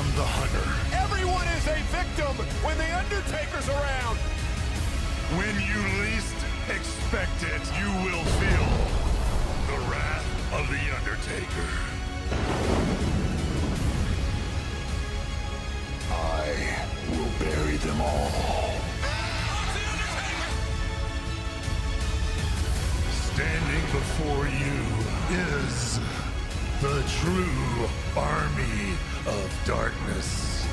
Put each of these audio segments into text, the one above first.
am the hunter. Everyone is a victim when the Undertaker's around. When you least expect it, you will feel the wrath of the Undertaker. I will bury them all. Standing before you is the true army of darkness.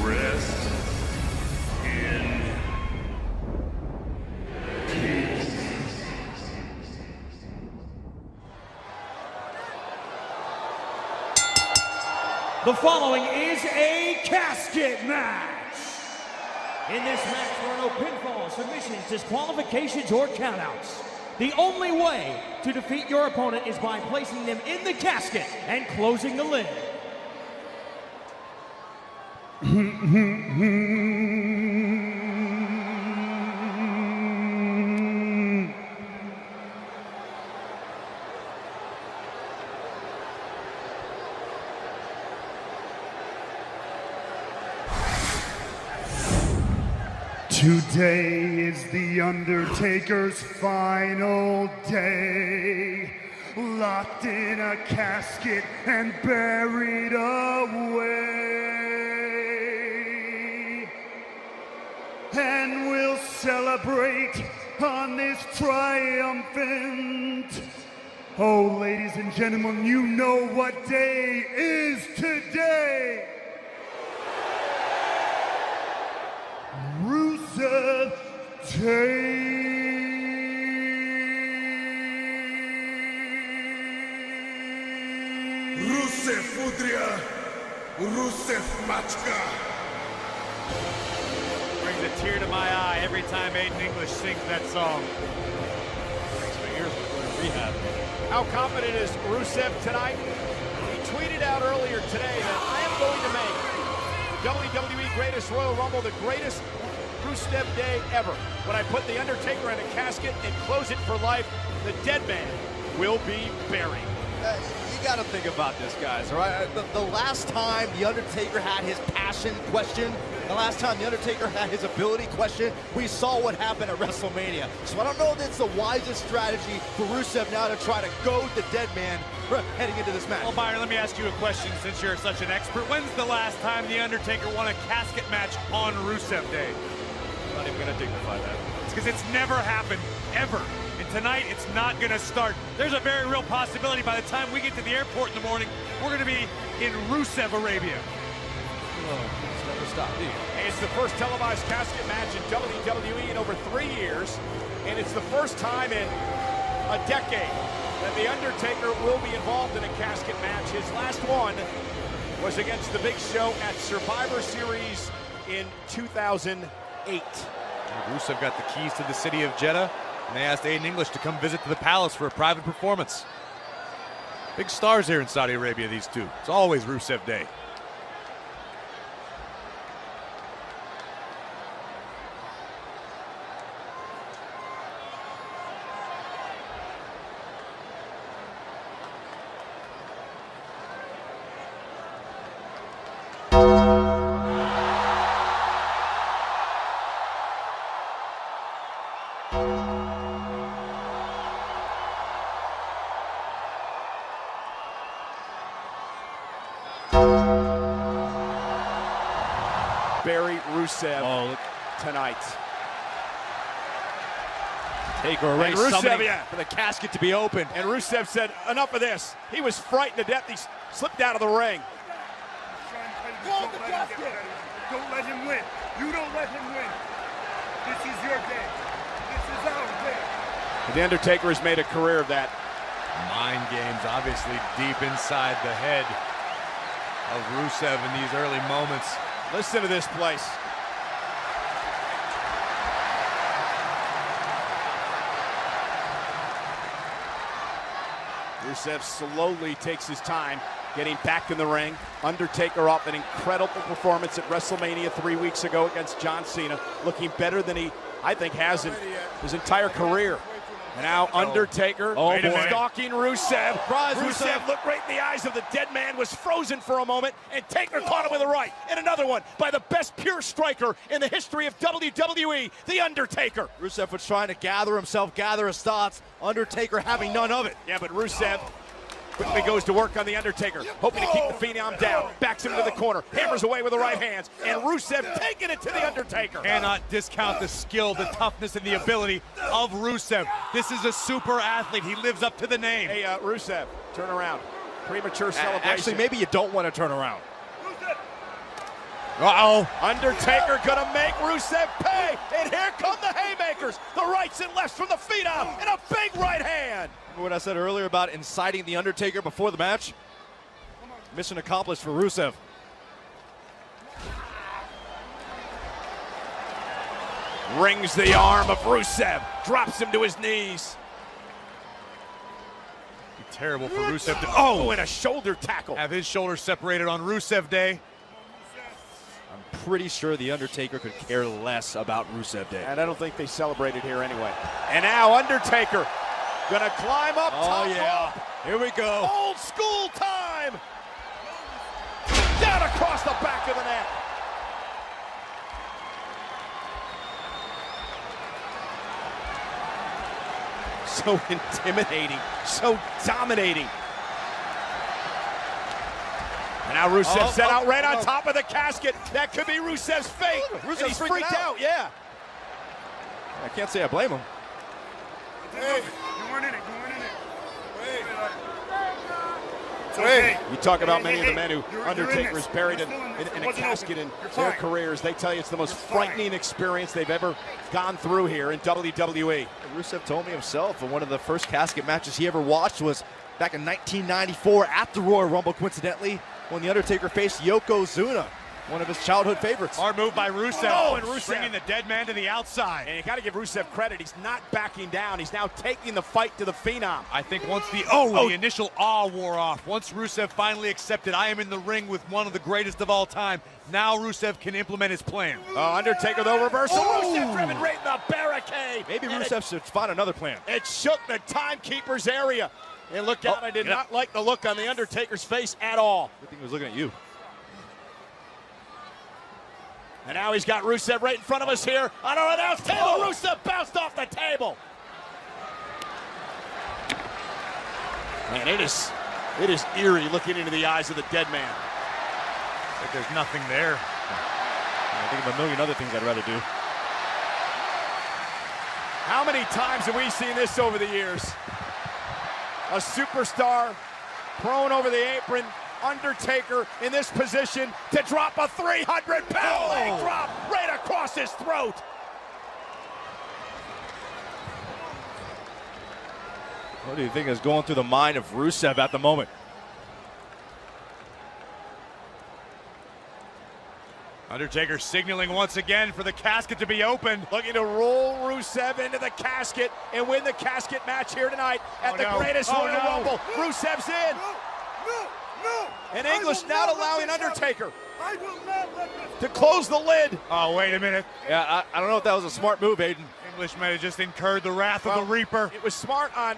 Rest in peace. The following is a casket match. In this match, there are no pinfalls, submissions, disqualifications, or countouts. The only way to defeat your opponent is by placing them in the casket and closing the lid. 'Today is the Undertaker's final day, locked in a casket and buried away. And we'll celebrate on this triumphant. Oh, ladies and gentlemen, you know what day is today. Rusev Day. Rusev Udria, Rusev Machka. Brings a tear to my eye every time Aiden English sings that song. Thanks for years before rehab. How confident is Rusev tonight? He tweeted out earlier today that I am going to make WWE Greatest Royal Rumble the greatest Rusev Day ever. When I put the Undertaker in a casket and close it for life, the dead man will be buried. You got to think about this, guys, all right? The last time the Undertaker had his passion questioned, the last time the Undertaker had his ability questioned, we saw what happened at WrestleMania. So I don't know that it's the wisest strategy for Rusev now to try to goad the dead man heading into this match. Well, Byron, let me ask you a question since you're such an expert. When's the last time the Undertaker won a casket match on Rusev Day? I'm not even going to dignify that. It's because it's never happened, ever. And tonight, it's not going to start. There's a very real possibility by the time we get to the airport in the morning, we're going to be in Rusev Arabia. It's never stopped, do you? It's the first televised casket match in WWE in over 3 years, and it's the first time in a decade that the Undertaker will be involved in a casket match. His last one was against the Big Show at Survivor Series in 2008. Rusev got the keys to the city of Jeddah, and they asked Aiden English to come visit to the palace for a private performance. Big stars here in Saudi Arabia, these two. It's always Rusev Day. Bury Rusev tonight. Taker already Rusev, summoning yeah, for the casket to be opened. And Rusev said, enough of this. He was frightened to death. He slipped out of the ring. Don't let him win. You don't let him win. This is your day. This is our day. The Undertaker has made a career of that. Mind games obviously deep inside the head of Rusev in these early moments. Listen to this place. Rusev slowly takes his time getting back in the ring. Undertaker off an incredible performance at WrestleMania 3 weeks ago against John Cena, looking better than he, I think, has in his entire career. And now Undertaker stalking Rusev. Rusev looked right in the eyes of the dead man, was frozen for a moment, and Taker caught him with a right. And another one by the best pure striker in the history of WWE, The Undertaker. Rusev was trying to gather himself, gather his thoughts. Undertaker having none of it. Yeah, but Rusev quickly goes to work on the Undertaker, hoping to keep the Phenom down. Backs him to the corner, hammers away with the right hands, and Rusev taking it to the Undertaker. Cannot discount the skill, the toughness, and the ability of Rusev. This is a super athlete. He lives up to the name. Hey, Rusev, turn around. Premature celebration. Actually, maybe you don't want to turn around. Uh-oh. Undertaker gonna make Rusev pay, and here come the haymakers. The rights and lefts from the Phenom, and a big right hand. Remember what I said earlier about inciting the Undertaker before the match? Mission accomplished for Rusev. Rings the arm of Rusev, drops him to his knees. Be terrible for Rusev to And a shoulder tackle. have his shoulders separated on Rusev Day. I'm pretty sure the Undertaker could care less about Rusev Day. And I don't think they celebrated here anyway. And now Undertaker gonna climb up top rope. Here we go. Old school time. Down across the back of the net. So intimidating, so dominating. And now Rusev set out right on top of the casket. That could be Rusev's fate. Rusev's He's freaked out, yeah. I can't say I blame him. Hey, you weren't in it. You weren't in it. It's okay. You talk about many of the men who You're Undertaker in is this. buried You're in still in this. a It wasn't casket open. in You're their fine. careers. They tell you it's the most You're fine. frightening experience they've ever gone through here in WWE. Rusev told me himself, and one of the first casket matches he ever watched was back in 1994 at the Royal Rumble, coincidentally, when the Undertaker faced Yokozuna, one of his childhood favorites. Hard move by Rusev. Oh, and Rusev. Bringing the dead man to the outside. And you got to give Rusev credit. He's not backing down. He's now taking the fight to the Phenom. I think once the initial awe wore off, once Rusev finally accepted I am in the ring with one of the greatest of all time, now Rusev can implement his plan. Undertaker, though, reversal. Rusev driven right in the barricade. Maybe Rusev should find another plan. It shook the timekeeper's area. And look out, I did not like the look on the Undertaker's face at all. Good thing he was looking at you. And now he's got Rusev right in front of us here on our announce table. Rusev bounced off the table. Man, it is eerie looking into the eyes of the dead man. But there's nothing there. I think of a million other things I'd rather do. How many times have we seen this over the years? A superstar prone over the apron, Undertaker in this position to drop a 300-pound leg drop right across his throat. What do you think is going through the mind of Rusev at the moment? Undertaker signaling once again for the casket to be opened. Looking to roll Rusev into the casket and win the casket match here tonight at the greatest Royal Rumble. Rusev's in. No. And English not allowing Undertaker I will not let this. to close the lid. Oh, wait a minute. Yeah, I don't know if that was a smart move, Aiden. English might have just incurred the wrath of the Reaper. It was smart on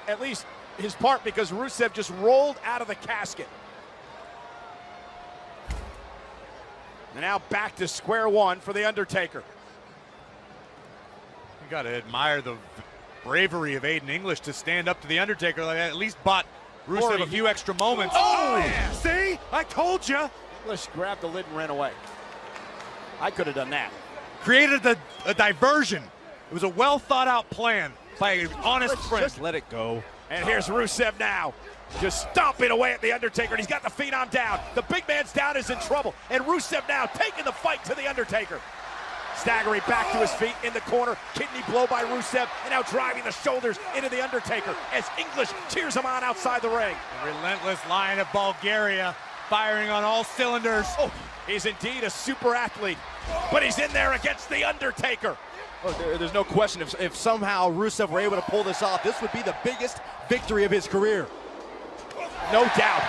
at least his part because Rusev just rolled out of the casket. And now back to square one for the Undertaker. You got to admire the bravery of Aiden English to stand up to the Undertaker like that. At least bought Rusev a few extra moments. Yeah. See? I told you. English grabbed the lid and ran away. I could have done that. Created a diversion. It was a well thought out plan by an honest friend. Just let it go. And here's Rusev now, just stomping away at the Undertaker, and he's got the Phenom down. The big man's down, is in trouble, and Rusev now taking the fight to the Undertaker. Staggering back to his feet in the corner, kidney blow by Rusev, and now driving the shoulders into the Undertaker as English cheers him on outside the ring. The relentless Lion of Bulgaria firing on all cylinders. Oh, he's indeed a super athlete, but he's in there against the Undertaker. Look, there's no question if somehow Rusev were able to pull this off, this would be the biggest victory of his career. No doubt.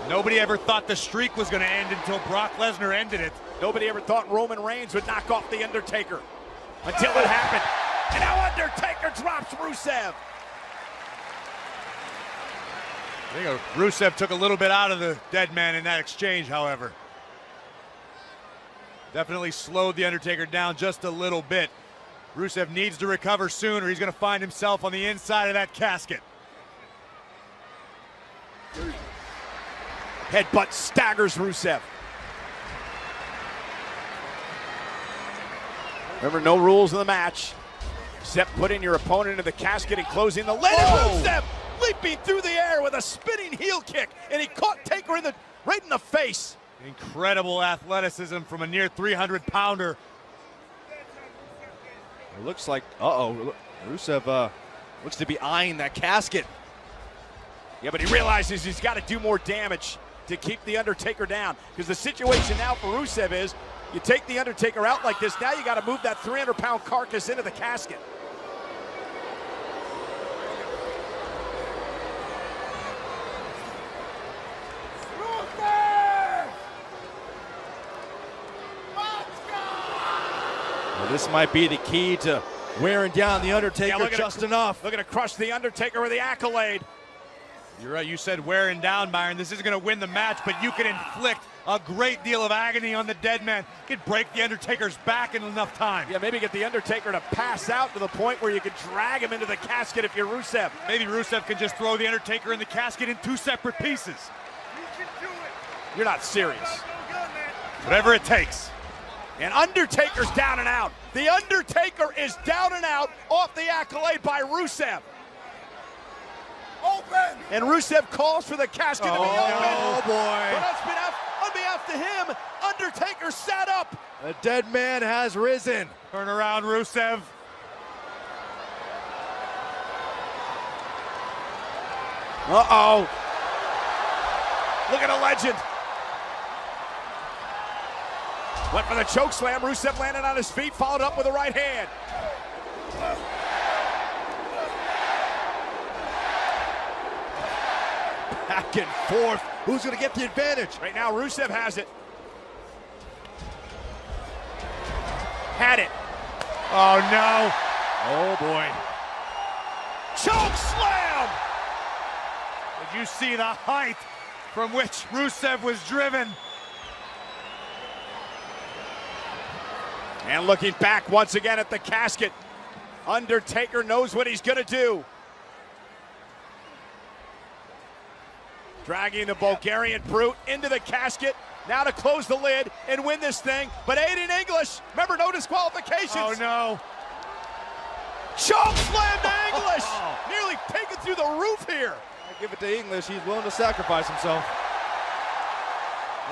Nobody ever thought the streak was going to end until Brock Lesnar ended it. Nobody ever thought Roman Reigns would knock off the Undertaker until it happened. And now Undertaker drops Rusev. I think Rusev took a little bit out of the dead man in that exchange, however. Definitely slowed the Undertaker down just a little bit. Rusev needs to recover soon or he's going to find himself on the inside of that casket. Headbutt staggers Rusev. Remember, no rules in the match except putting your opponent into the casket and closing the lid. And Rusev leaping through the air with a spinning heel kick, and he caught Taker right in the face. Incredible athleticism from a near 300-pounder. It looks like, Rusev looks to be eyeing that casket. Yeah, but he realizes he's got to do more damage to keep the Undertaker down, because the situation now for Rusev is you take the Undertaker out like this, now you got to move that 300-pound carcass into the casket. Well, this might be the key to wearing down the Undertaker just enough. Looking to crush the Undertaker with the accolade. You're right, you said wearing down, Byron. This isn't going to win the match, but you can inflict a great deal of agony on the dead man. You can break the Undertaker's back in enough time. Yeah, maybe get the Undertaker to pass out to the point where you can drag him into the casket if you're Rusev. Maybe Rusev can just throw the Undertaker in the casket in 2 separate pieces. You can do it. You're not serious. Go, man. Whatever it takes. And Undertaker's down and out. The Undertaker is down and out off the accolade by Rusev. Open. And Rusev calls for the casket to be open. Oh, boy. But on behalf to him, Undertaker sat up. The dead man has risen. Turn around, Rusev. Uh-oh. Look at a legend. Went for the choke slam. Rusev landed on his feet, followed up with a right hand. Back and forth. Who's going to get the advantage? Right now, Rusev has it. Had it. Oh, no. Oh, boy. Choke slam! Did you see the height from which Rusev was driven? And looking back once again at the casket, Undertaker knows what he's gonna do. Dragging the Bulgarian brute into the casket, now to close the lid and win this thing, but Aiden English, remember, no disqualifications. Oh, no. Choke slam to English! Nearly taken through the roof here. I give it to English. He's willing to sacrifice himself.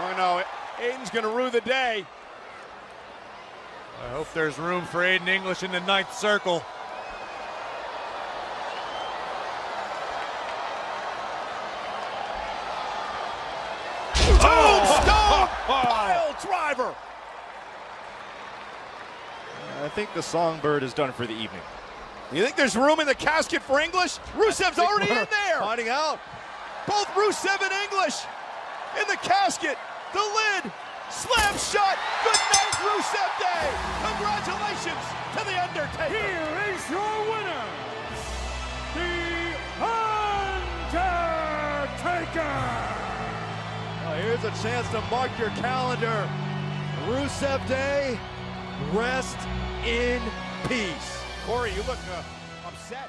Oh no, Aiden's gonna rue the day. I hope there's room for Aiden English in the 9th circle. Tombstone pile driver. I think the songbird is done for the evening. You think there's room in the casket for English? Rusev's already in there. Finding out. Both Rusev and English in the casket. The lid slam shut. Good night, Rusev Day. Congratulations to the Undertaker. Here is your winner, the Undertaker. Here's a chance to mark your calendar. Rusev Day, rest in peace. Corey, you look upset.